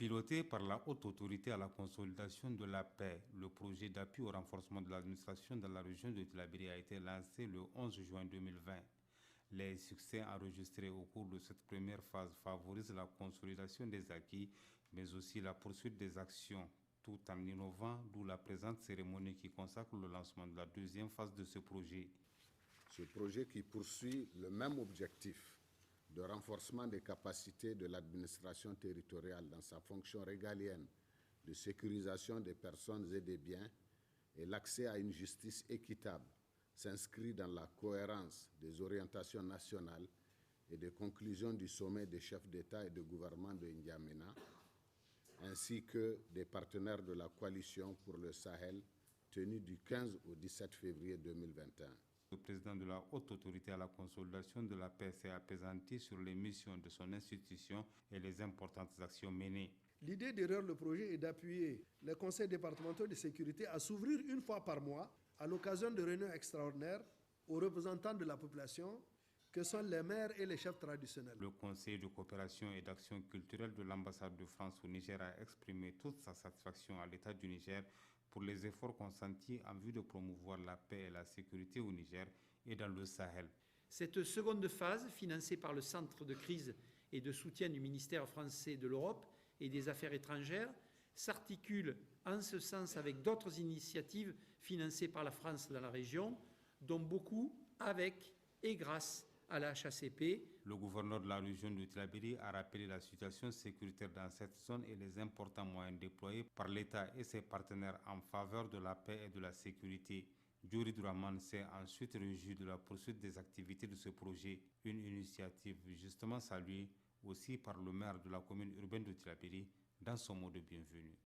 Piloté par la Haute Autorité à la consolidation de la paix, le projet d'appui au renforcement de l'administration dans la région de Tillabéri a été lancé le 11 juin 2020. Les succès enregistrés au cours de cette première phase favorisent la consolidation des acquis, mais aussi la poursuite des actions, tout en innovant, d'où la présente cérémonie qui consacre le lancement de la deuxième phase de ce projet. Ce projet qui poursuit le même objectif de renforcement des capacités de l'administration territoriale dans sa fonction régalienne de sécurisation des personnes et des biens et l'accès à une justice équitable s'inscrit dans la cohérence des orientations nationales et des conclusions du sommet des chefs d'État et de gouvernement de N'Djamena, ainsi que des partenaires de la coalition pour le Sahel tenu du 15 au 17 février 2021. Le président de la Haute Autorité à la consolidation de la paix s'est appesanti sur les missions de son institution et les importantes actions menées. L'idée derrière le projet est d'appuyer les conseils départementaux de sécurité à s'ouvrir une fois par mois à l'occasion de réunions extraordinaires aux représentants de la population que sont les maires et les chefs traditionnels. Le Conseil de coopération et d'action culturelle de l'ambassade de France au Niger a exprimé toute sa satisfaction à l'État du Niger pour les efforts consentis en vue de promouvoir la paix et la sécurité au Niger et dans le Sahel. Cette seconde phase, financée par le Centre de crise et de soutien du ministère français de l'Europe et des Affaires étrangères, s'articule en ce sens avec d'autres initiatives financées par la France dans la région, dont beaucoup avec et grâce à la HACP. Le gouverneur de la région de Tillabéri a rappelé la situation sécuritaire dans cette zone et les importants moyens déployés par l'État et ses partenaires en faveur de la paix et de la sécurité. Djuri Douraman s'est ensuite réjoui de la poursuite des activités de ce projet, une initiative justement saluée aussi par le maire de la commune urbaine de Tillabéri dans son mot de bienvenue.